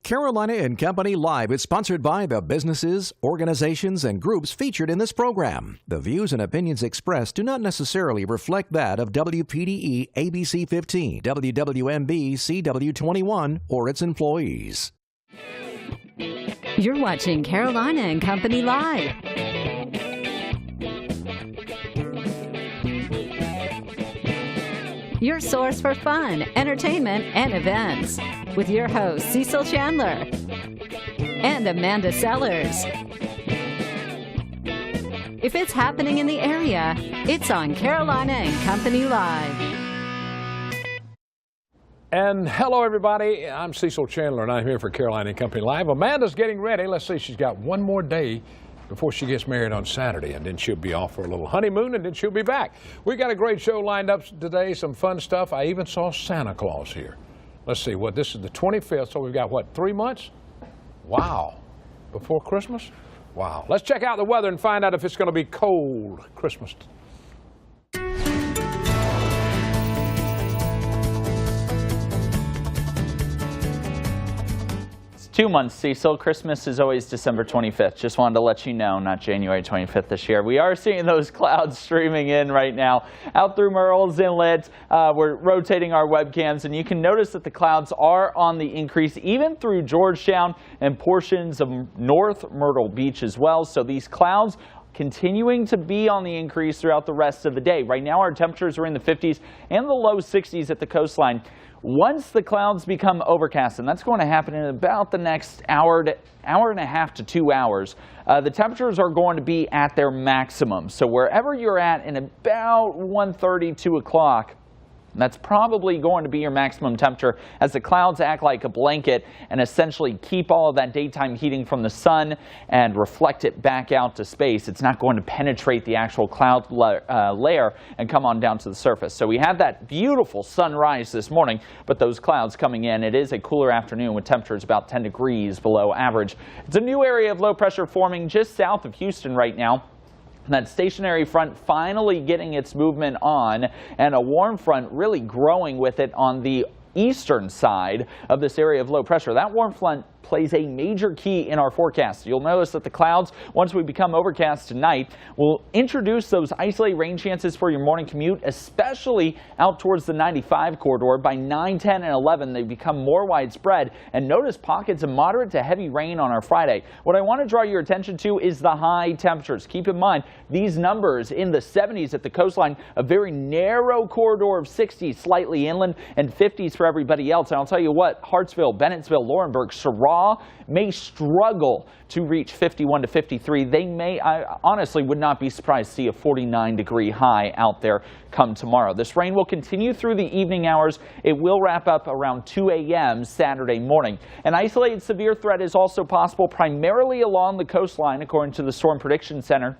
Carolina and Company Live is sponsored by the businesses, organizations, and groups featured in this program. The views and opinions expressed do not necessarily reflect that of WPDE ABC 15, WWMB CW21, or its employees. You're watching Carolina and Company Live. Your source for fun, entertainment, and events. With your hosts, Cecil Chandler and Amanda Sellers. If it's happening in the area, it's on Carolina and Company Live. And hello, everybody. I'm Cecil Chandler, and I'm here for Carolina and Company Live. Amanda's getting ready. Let's see, she's got one more day before she gets married on Saturday, and then she'll be off for a little honeymoon, and then she'll be back. We got a great show lined up today, some fun stuff. I even saw Santa Claus here. Let's see, this is the 25th, so we've got, 3 months? Wow. Before Christmas? Wow. Let's check out the weather and find out if it's going to be cold Christmas. 2 months, Cecil. Christmas is always December 25th. Just wanted to let you know, not January 25th this year. We are seeing those clouds streaming in right now out through Murrells Inlet. We're rotating our webcams, and you can notice that the clouds are on the increase, even through Georgetown and portions of North Myrtle Beach as well. So these clouds continuing to be on the increase throughout the rest of the day. Right now, our temperatures are in the 50s and the low 60s at the coastline. Once the clouds become overcast, and that's going to happen in about the next hour and a half to 2 hours, the temperatures are going to be at their maximum. So wherever you're at in about 1:30, 2 o'clock, that's probably going to be your maximum temperature as the clouds act like a blanket and essentially keep all of that daytime heating from the sun and reflect it back out to space. It's not going to penetrate the actual cloud layer and come on down to the surface. So we had that beautiful sunrise this morning, but those clouds coming in. It is a cooler afternoon with temperatures about 10 degrees below average. It's a new area of low pressure forming just south of Houston right now. That stationary front finally getting its movement on, and a warm front really growing with it on the eastern side of this area of low pressure. That warm front plays a major key in our forecast. You'll notice that the clouds, once we become overcast tonight, will introduce those isolated rain chances for your morning commute, especially out towards the 95 corridor. By 9, 10, and 11, they become more widespread. And notice pockets of moderate to heavy rain on our Friday. What I want to draw your attention to is the high temperatures. Keep in mind, these numbers in the 70s at the coastline, a very narrow corridor of 60s slightly inland and 50s for everybody else. And I'll tell you what, Hartsville, Bennettsville, Laurinburg, Sirrah may struggle to reach 51 to 53. They may, I honestly would not be surprised to see a 49-degree high out there come tomorrow. This rain will continue through the evening hours. It will wrap up around 2 a.m. Saturday morning. An isolated severe threat is also possible primarily along the coastline, according to the Storm Prediction Center.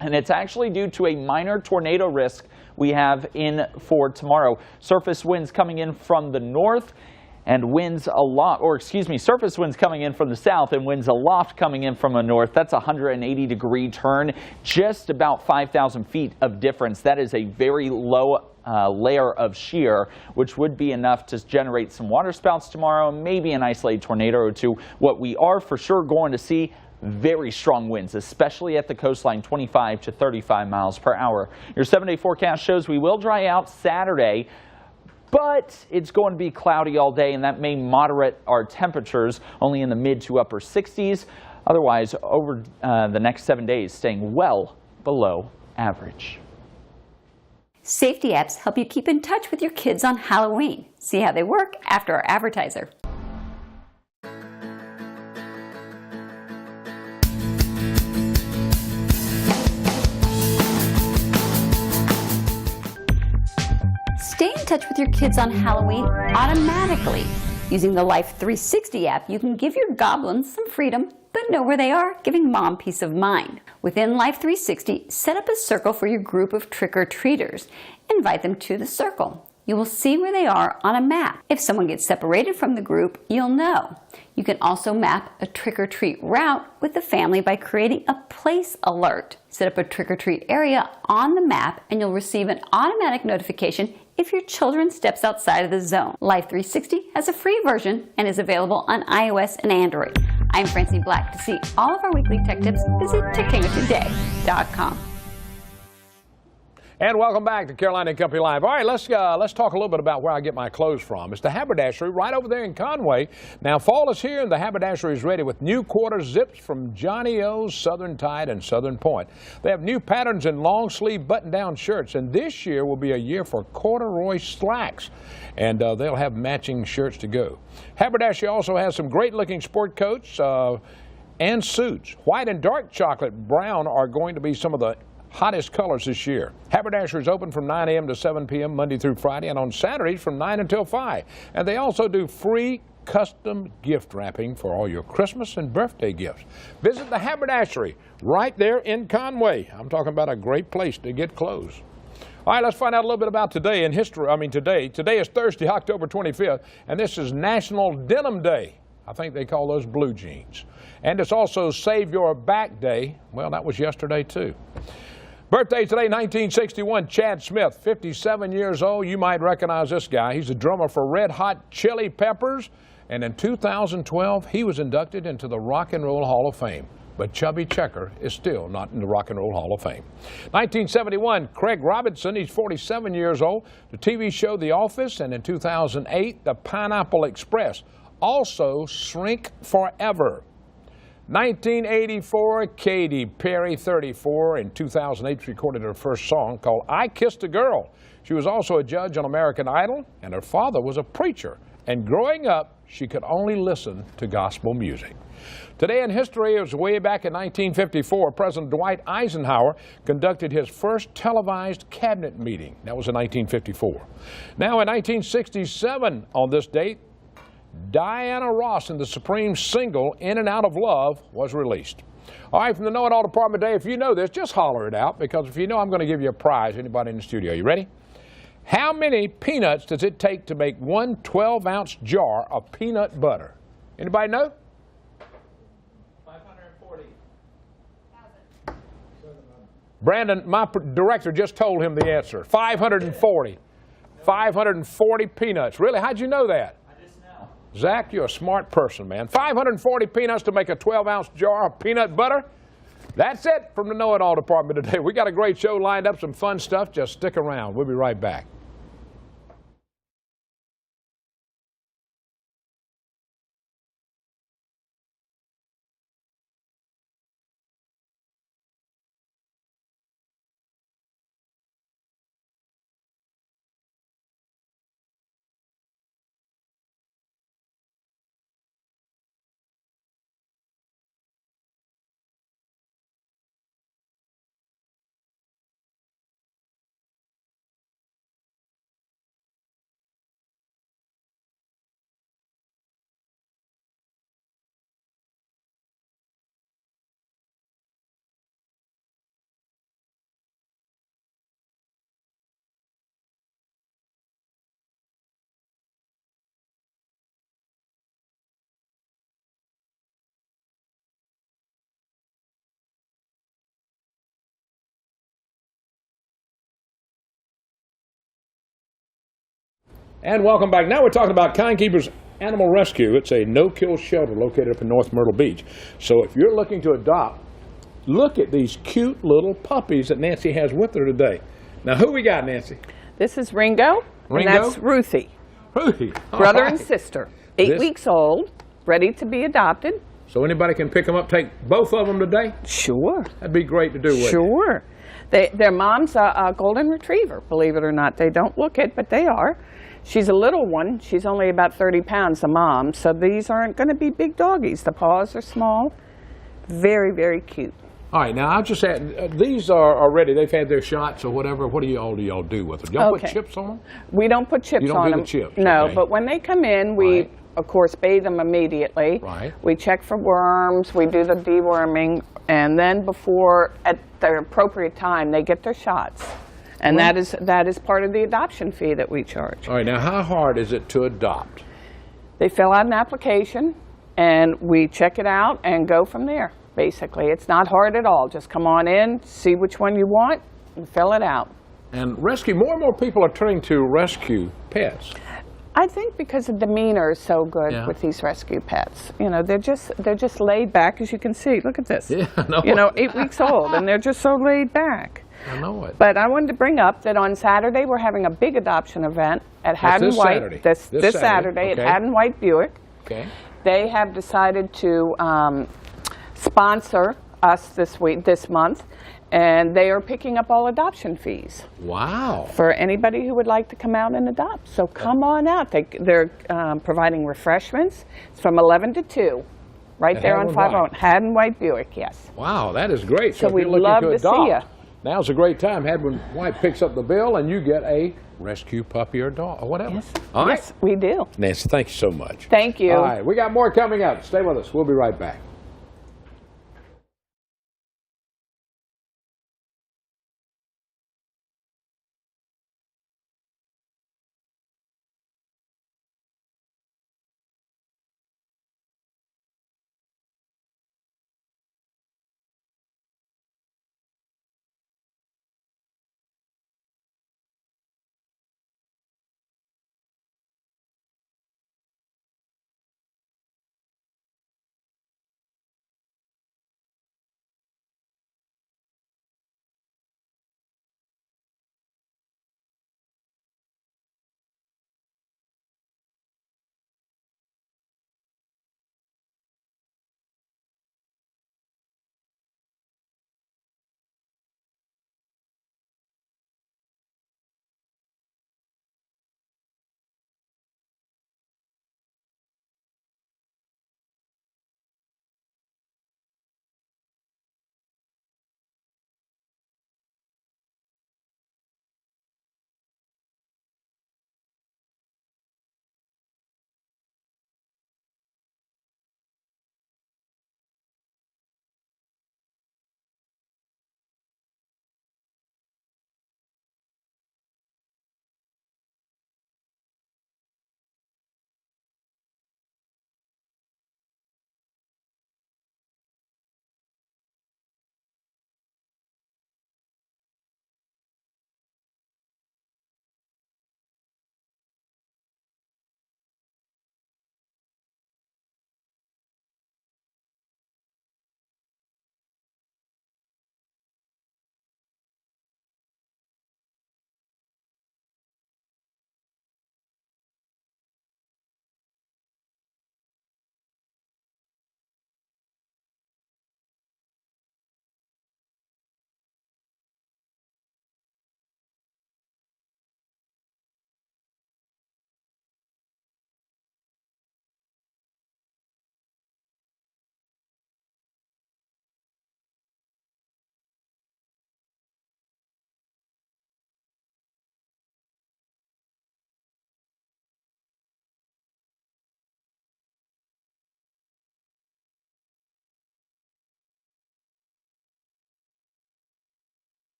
And it's actually due to a minor tornado risk we have in for tomorrow. Surface winds coming in from the north and surface winds coming in from the south and winds aloft coming in from the north. That's a 180-degree turn, just about 5,000 feet of difference. That is a very low layer of shear, which would be enough to generate some water spouts tomorrow, maybe an isolated tornado or two. What we are for sure going to see, very strong winds, especially at the coastline, 25 to 35 miles per hour. Your 7-day forecast shows we will dry out Saturday, but it's going to be cloudy all day, and that may moderate our temperatures only in the mid to upper 60s. Otherwise, over the next 7 days, staying well below average. Safety apps help you keep in touch with your kids on Halloween. See how they work after our advertiser. Stay in touch with your kids on Halloween automatically. Using the Life 360 app, you can give your goblins some freedom, but know where they are, giving mom peace of mind. Within Life 360, set up a circle for your group of trick-or-treaters. Invite them to the circle. You will see where they are on a map. If someone gets separated from the group, you'll know. You can also map a trick-or-treat route with the family by creating a place alert. Set up a trick-or-treat area on the map and you'll receive an automatic notification if your children steps outside of the zone. Life 360 has a free version and is available on iOS and Android. I'm Francie Black. To see all of our weekly tech tips, visit techtangertoday.com. And welcome back to Carolina and Company Live. All right, let's talk a little bit about where I get my clothes from. It's the Haberdashery right over there in Conway. Now, fall is here, and the Haberdashery is ready with new quarter zips from Johnny O's, Southern Tide, and Southern Point. They have new patterns in long-sleeve button-down shirts, and this year will be a year for corduroy slacks, and they'll have matching shirts to go. Haberdashery also has some great-looking sport coats and suits. White and dark chocolate brown are going to be some of the hottest colors this year. Haberdashery is open from 9 a.m. to 7 p.m. Monday through Friday, and on Saturdays from 9 until 5. And they also do free custom gift wrapping for all your Christmas and birthday gifts. Visit the Haberdashery right there in Conway. I'm talking about a great place to get clothes. All right, let's find out a little bit about today in history. Today is Thursday, October 25th, and this is National Denim Day. I think they call those blue jeans. And it's also Save Your Back Day. Well, that was yesterday, too. Birthday today, 1961, Chad Smith, 57 years old. You might recognize this guy. He's the drummer for Red Hot Chili Peppers. And in 2012, he was inducted into the Rock and Roll Hall of Fame. But Chubby Checker is still not in the Rock and Roll Hall of Fame. 1971, Craig Robinson, he's 47 years old. The TV show The Office, and in 2008, The Pineapple Express. Also, Shrink Forever. 1984, Katy Perry, 34. In 2008, she recorded her first song called I Kissed a Girl. She was also a judge on American Idol, and her father was a preacher. And growing up, she could only listen to gospel music. Today in history, it was way back in 1954, President Dwight Eisenhower conducted his first televised cabinet meeting. That was in 1954. Now in 1967, on this date, Diana Ross and the Supreme single In and Out of Love was released. All right, from the Know It All Department today, if you know this, just holler it out, because if you know, I'm going to give you a prize. Anybody in the studio, you ready? How many peanuts does it take to make one 12-ounce jar of peanut butter? Anybody know? 540. Brandon, my director, just told him the answer. 540. 540 peanuts. Really? How'd you know that? Zach, you're a smart person, man. 540 peanuts to make a 12-ounce jar of peanut butter. That's it from the Know It All Department today. We got a great show lined up, some fun stuff. Just stick around. We'll be right back. And welcome back. Now we're talking about Kind Keepers Animal Rescue. It's a no-kill shelter located up in North Myrtle Beach. So if you're looking to adopt, look at these cute little puppies that Nancy has with her today. Now, who we got, Nancy? This is Ringo. Ringo? And that's Ruthie. Ruthie. Brother and sister. 8 weeks old, ready to be adopted. So anybody can pick them up, take both of them today? Sure. That'd be great to do, wouldn't it? Sure. Their mom's a golden retriever, believe it or not. They don't look it, but they are. She's a little one. She's only about 30 pounds, the mom. So these aren't going to be big doggies. The paws are small. Very, very cute. All right, now I'll just add, these are already, they've had their shots or whatever. What do y'all do with them? Y'all put chips on them? We don't put chips on them. You don't do the chips? No, okay. but when they come in, we, of course, bathe them immediately. Right. We check for worms. We do the deworming. And then before, at the appropriate time, they get their shots. And that is part of the adoption fee that we charge. All right, now how hard is it to adopt? They fill out an application, and we check it out and go from there, basically. It's not hard at all. Just come on in, see which one you want, and fill it out. And more and more people are turning to rescue pets. I think because the demeanor is so good with these rescue pets. You know, they're just laid back, as you can see. Look at this. Yeah, I know. You know, 8 weeks old, and they're just so laid back. I know it. But I wanted to bring up that on Saturday we're having a big adoption event at Haddon White. This Saturday at Haddon White Buick. Okay. They have decided to sponsor us this month, and they are picking up all adoption fees. Wow. For anybody who would like to come out and adopt. So come on out. They're providing refreshments. It's from 11 to 2, right there on 501. Haddon White Buick, yes. Wow, that is great. So if we'd you're looking love to to see adopt, you. Now's a great time. Haddon White picks up the bill, and you get a rescue puppy or dog or whatever. Yes, All right. yes, we do. Nancy, thank you so much. Thank you. All right, we got more coming up. Stay with us. We'll be right back.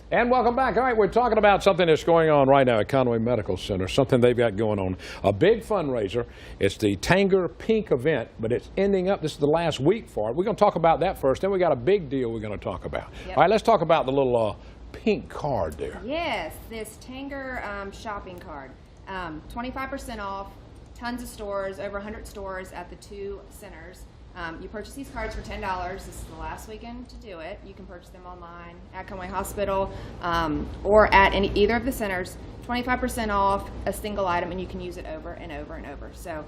And welcome back. All right, we're talking about something that's going on right now at Conway Medical Center, something they've got going on, a big fundraiser. It's the Tanger Pink event, but it's ending up, this is the last week for it. We're going to talk about that first, then we got a big deal we're going to talk about. Yep. All right, let's talk about the little pink card there. Yes, this Tanger shopping card. 25% off, tons of stores, over 100 stores at the 2 centers. You purchase these cards for $10. This is the last weekend to do it. You can purchase them online at Conway Hospital or at either of the centers. 25% off a single item, and you can use it over and over and over. So,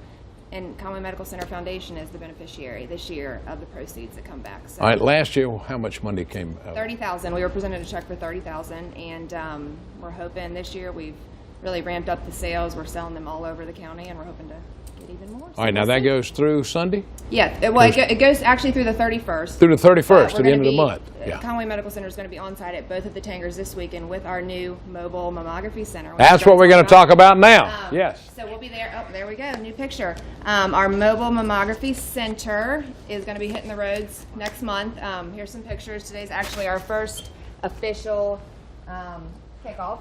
and Conway Medical Center Foundation is the beneficiary this year of the proceeds that come back. So, all right, last year, how much money came out? $30,000. We were presented a check for $30,000, and we're hoping this year we've really ramped up the sales. We're selling them all over the county, and we're hoping to get even more. All right, now that goes through Sunday? Yeah, it goes actually through the 31st. Through the 31st, to the end of the month. Yeah. Conway Medical Center is going to be on site at both of the Tangers this weekend with our new mobile mammography center. That's what we're going to talk about now. Yes. So we'll be there. Oh, there we go. New picture. Our mobile mammography center is going to be hitting the roads next month. Here's some pictures. Today's actually our first official kickoff.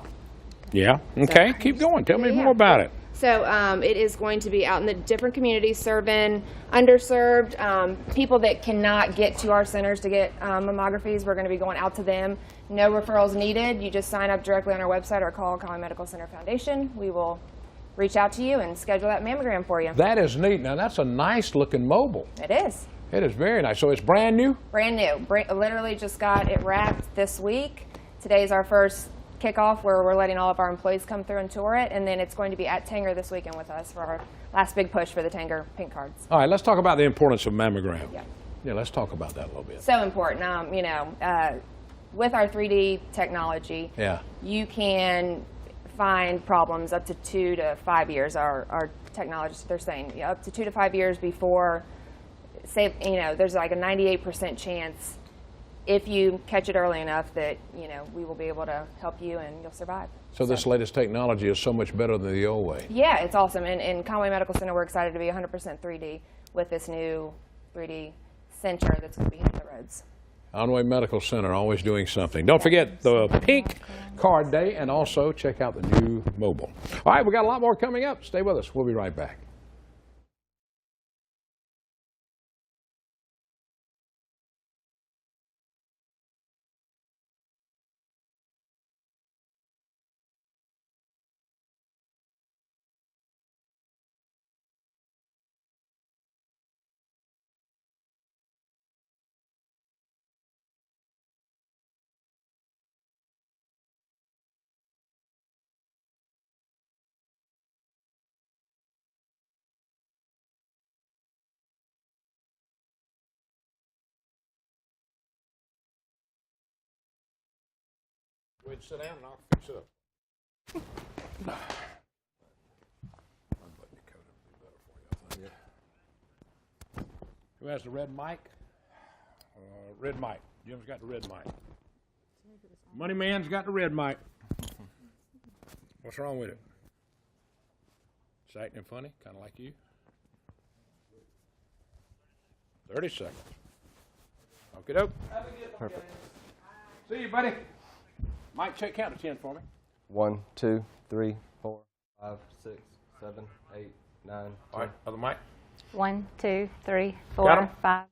Yeah. Okay. Keep going. Tell me more about it. So it is going to be out in the different communities serving underserved people that cannot get to our centers to get mammographies. We're going to be going out to them. No referrals needed. You just sign up directly on our website or call Conway Medical Center Foundation. We will reach out to you and schedule that mammogram for you. That is neat. Now that's a nice looking mobile. It is. It is very nice. So it's brand new? Brand new. Literally just got it wrapped this week. Today's our first kickoff where we're letting all of our employees come through and tour it, and then it's going to be at Tanger this weekend with us for our last big push for the Tanger pink cards. All right, let's talk about the importance of mammogram. Yeah, let's talk about that a little bit. So important. With our 3D technology, you can find problems up to 2 to 5 years. Our technologists, they're saying up to 2 to 5 years before, say, there's like a 98% chance if you catch it early enough that, we will be able to help you and you'll survive. So this latest technology is so much better than the old way. Yeah, it's awesome. And in Conway Medical Center, we're excited to be 100% 3D with this new 3D center that's going to be hitting the roads. Conway Medical Center, always doing something. Don't forget the pink card day, and also check out the new mobile. All right, we got a lot more coming up. Stay with us. We'll be right back. Go ahead and sit down and I'll fix it up. Who has the red mic? Red mic. Jim's got the red mic. Money Man's got the red mic. What's wrong with it? It's acting funny, kind of like you. 30 seconds. Okie doke. Perfect. See you, buddy. Mike, check count to 10 for me. 1, 2, 3, 4, 5, 6, 7, 8, 9. All right, other mic. 1, 2, 3, Got 'em? 4, 5.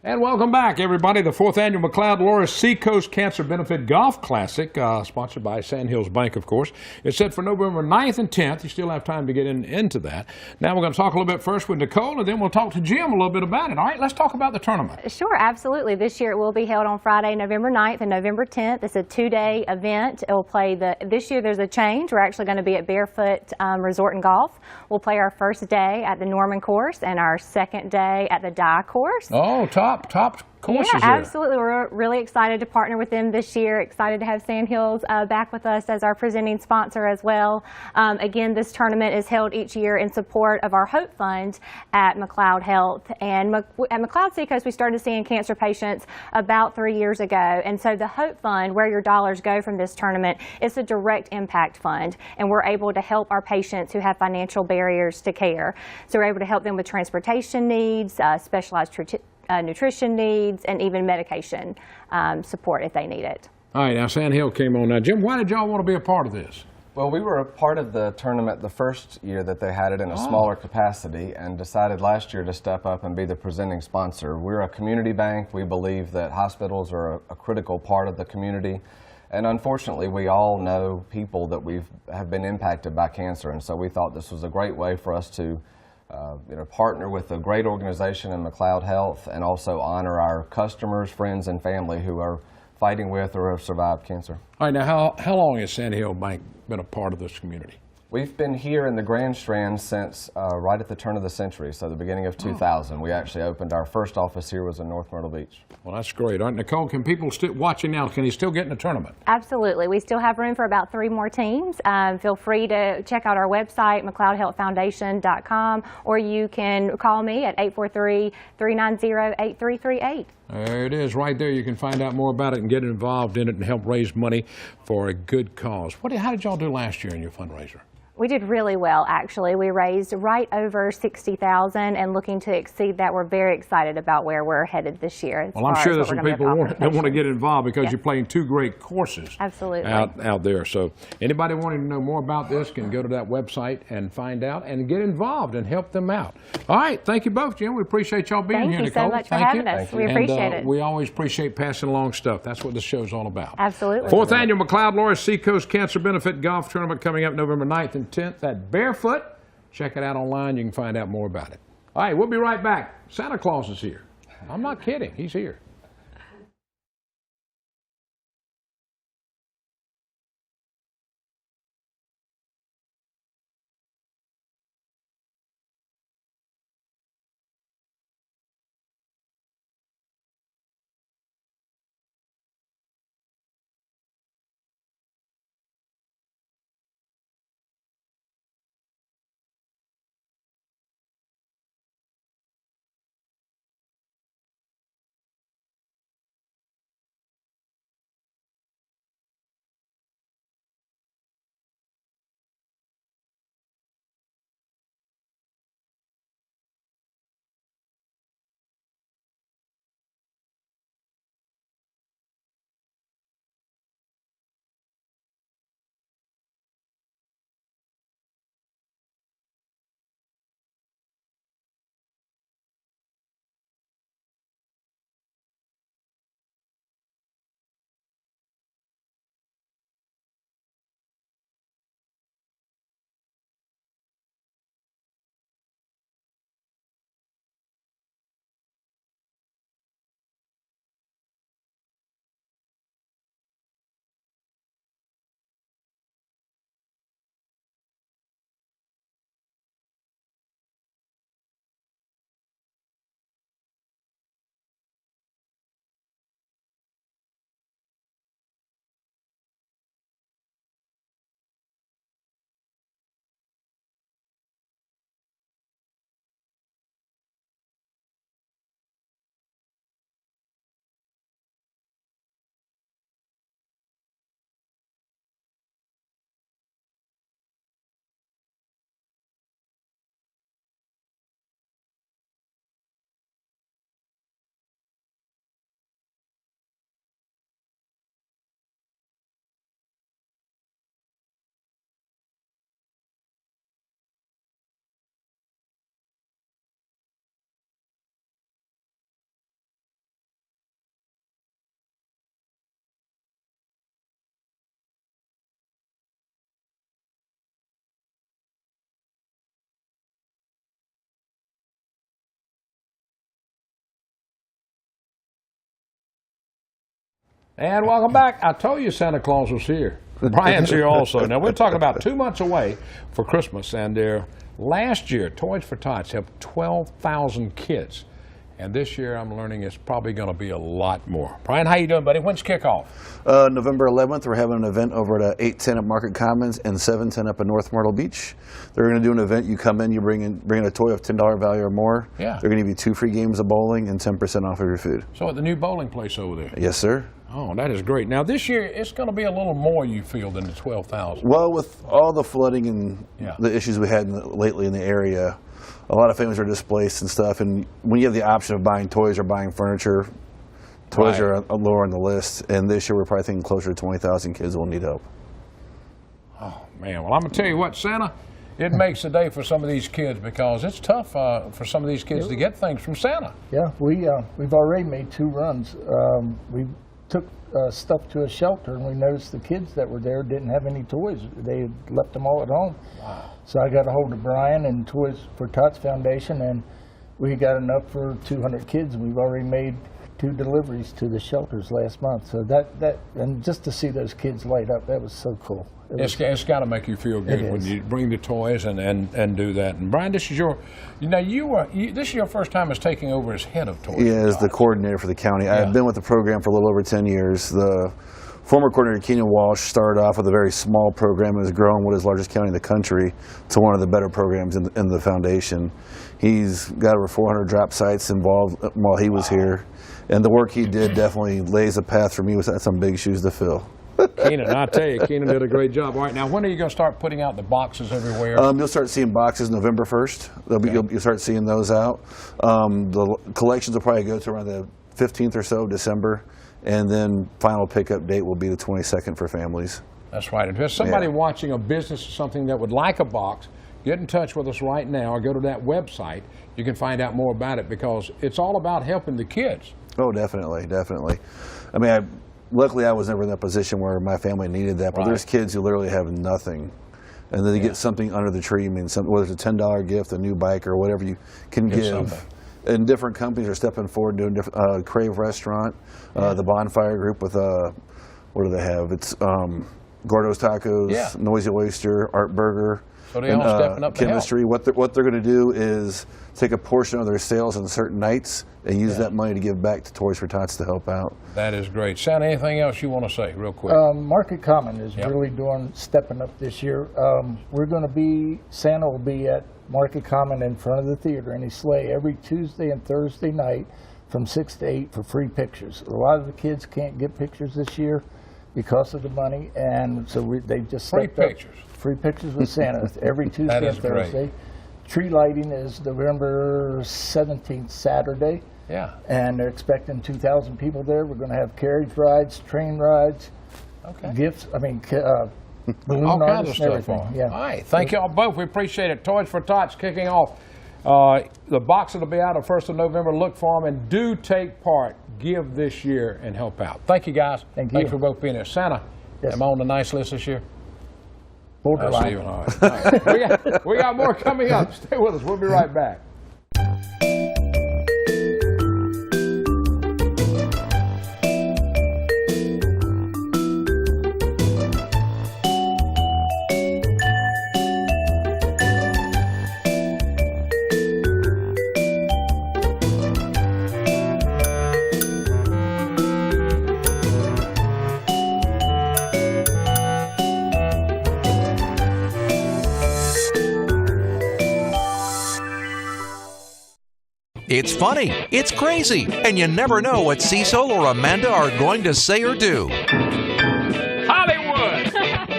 And welcome back, everybody. The 4th Annual McLeod Loris Seacoast Cancer Benefit Golf Classic, sponsored by Sandhills Bank, of course. It's set for November 9th and 10th. You still have time to get into that. Now we're going to talk a little bit first with Nicole, and then we'll talk to Jim a little bit about it. All right, let's talk about the tournament. Sure, absolutely. This year it will be held on Friday, November 9th and November 10th. It's a 2-day event. It will play this year there's a change. We're actually going to be at Barefoot Resort and Golf. We'll play our first day at the Norman course and our second day at the Dye course. Oh, top courses yeah, there. absolutely. We're really excited to partner with them this year. Excited to have Sandhills back with us as our presenting sponsor as well. Again, this tournament is held each year in support of our Hope Fund at McLeod Health. And at McLeod Seacoast, we started seeing cancer patients about 3 years ago. And so the Hope Fund, where your dollars go from this tournament, is a direct impact fund. And we're able to help our patients who have financial barriers to care. So we're able to help them with transportation needs, specialized nutrition needs, and even medication support if they need it. All right, now Sandhill came on. Now, Jim, why did y'all want to be a part of this? Well, we were a part of the tournament the first year that they had it in a smaller capacity, and decided last year to step up and be the presenting sponsor. We're a community bank. We believe that hospitals are a critical part of the community. And unfortunately, we all know people that have been impacted by cancer, and so we thought this was a great way for us to partner with a great organization in McLeod Health, and also honor our customers, friends, and family who are fighting with or have survived cancer. All right, now how long has Sandhill Bank been a part of this community? We've been here in the Grand Strand since right at the turn of the century, so the beginning of 2000. We actually opened, our first office here was in North Myrtle Beach. Well, that's great. All right, Nicole, can people still watching now, can you still get in the tournament? Absolutely. We still have room for about 3 more teams. Feel free to check out our website, McLeodHealthFoundation.com, or you can call me at 843-390-8338. There it is, right there. You can find out more about it and get involved in it and help raise money for a good cause. How did y'all do last year in your fundraiser? We did really well, actually. We raised right over $60,000 and looking to exceed that. We're very excited about where we're headed this year. Well, I'm sure there's some people that want to get involved because you're playing 2 great courses out there. So anybody wanting to know more about this can go to that website and find out and get involved and help them out. All right. Thank you both, Jim. We appreciate y'all being here, Nicole. Thank you so much for having us. We appreciate it. We always appreciate passing along stuff. That's what this show's all about. Absolutely. 4th Annual McLeod-Loris Seacoast Cancer Benefit Golf Tournament coming up November 9th and 10th at Barefoot. Check it out online. You can find out more about it. All right, we'll be right back. Santa Claus is here. I'm not kidding. He's here. And welcome back. I told you Santa Claus was here. Brian's here also. Now, we're talking about 2 months away for Christmas, and last year, Toys for Tots helped 12,000 kids. And this year, I'm learning it's probably going to be a lot more. Brian, how you doing, buddy? When's kickoff? November 11th, we're having an event over at 810 at Market Commons and 710 up in North Myrtle Beach. They're going to do an event. You come in, you bring in a toy of $10 value or more. Yeah. They're going to give you 2 free games of bowling and 10% off of your food. So at the new bowling place over there? Yes, sir. Oh, that is great. Now, this year, it's going to be a little more, you feel, than the 12,000. Well, with all the flooding and the issues we had lately in the area, a lot of families are displaced and stuff. And when you have the option of buying toys or buying furniture, toys are lower on the list. And this year, we're probably thinking closer to 20,000 kids will need help. Oh, man. Well, I'm going to tell you what, Santa, it makes the day for some of these kids because it's tough for some of these kids to get things from Santa. Yeah, we've already made 2 runs. We took stuff to a shelter, and we noticed the kids that were there didn't have any toys. They had left them all at home. Wow. So I got a hold of Brian and Toys for Tots Foundation, and we got enough for 200 kids, and we've already made 2 deliveries to the shelters last month. So and just to see those kids light up, that was so cool. It's got to make you feel good when you bring the toys and do that. And Brian, this is your, this is your first time as taking over as head of toys. Yeah, as the coordinator for the county. I have been with the program for a little over 10 years. The former coordinator, Keenan Walsh, started off with a very small program and has grown what is the largest county in the country to one of the better programs in the foundation. He's got over 400 drop sites involved while he was here. And the work he did definitely lays a path for me with some big shoes to fill. Keenan, I tell you, Keenan did a great job. All right, now when are you going to start putting out the boxes everywhere? You'll start seeing boxes November 1st. You'll start seeing those out. The collections will probably go to around the 15th or so of December, and then final pickup date will be the 22nd for families. That's right. If there's somebody watching a business or something that would like a box, get in touch with us right now or go to that website. You can find out more about it because it's all about helping the kids. Oh, definitely, definitely. I mean, luckily I was never in that position where my family needed that, but there's kids who literally have nothing. And then they get something under the tree, whether it's a $10 gift, a new bike, or whatever you can give. And different companies are stepping forward doing different, Crave Restaurant, the Bonfire Group with, what do they have? It's Gordo's Tacos, Noisy Oyster, Art Burger, so they all stepping up Chemistry. What they're going to do is take a portion of their sales on certain nights and use that money to give back to Toys for Tots to help out. That is great. Santa, anything else you want to say real quick? Market Common is really stepping up this year. Santa will be at Market Common in front of the theater in East Slay every Tuesday and Thursday night from 6 to 8 for free pictures. A lot of the kids can't get pictures this year because of the money, and so they just stepped up. Free pictures with Santa every Tuesday and Thursday. Great. Tree lighting is November 17th, Saturday. Yeah. And they're expecting 2,000 people there. We're going to have carriage rides, train rides, gifts, balloon all artists kinds of stuff everything. on. All right. Thank you all both. We appreciate it. Toys for Tots kicking off. The boxes will be out on 1st of November. Look for them and do take part. Give this year and help out. Thank you, guys. Thank you. Thanks for both being here. Santa, am I on the nice list this year? Borderline. All right. We got more coming up. Stay with us. We'll be right back. It's funny, it's crazy, and you never know what Cecil or Amanda are going to say or do. Hollywood!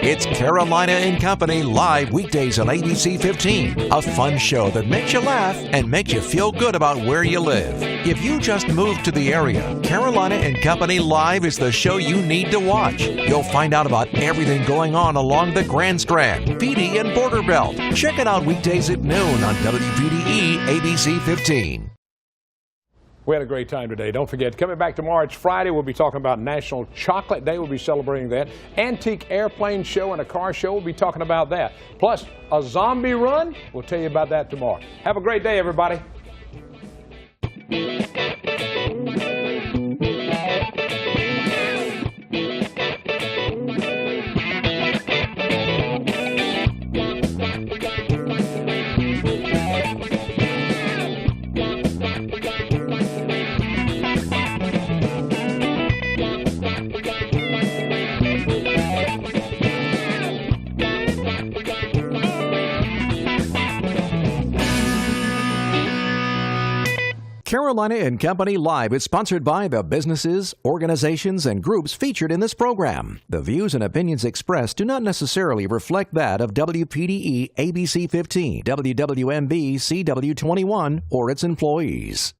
It's Carolina and Company live weekdays on ABC 15. A fun show that makes you laugh and makes you feel good about where you live. If you just moved to the area, Carolina and Company Live is the show you need to watch. You'll find out about everything going on along the Grand Strand, PD, and Border Belt. Check it out weekdays at noon on WPDE ABC 15. We had a great time today. Don't forget, coming back tomorrow, it's Friday. We'll be talking about National Chocolate Day. We'll be celebrating that. Antique airplane show and a car show. We'll be talking about that. Plus, a zombie run. We'll tell you about that tomorrow. Have a great day, everybody. Carolina and Company Live is sponsored by the businesses, organizations, and groups featured in this program. The views and opinions expressed do not necessarily reflect that of WPDE ABC 15, WWMB CW 21, or its employees.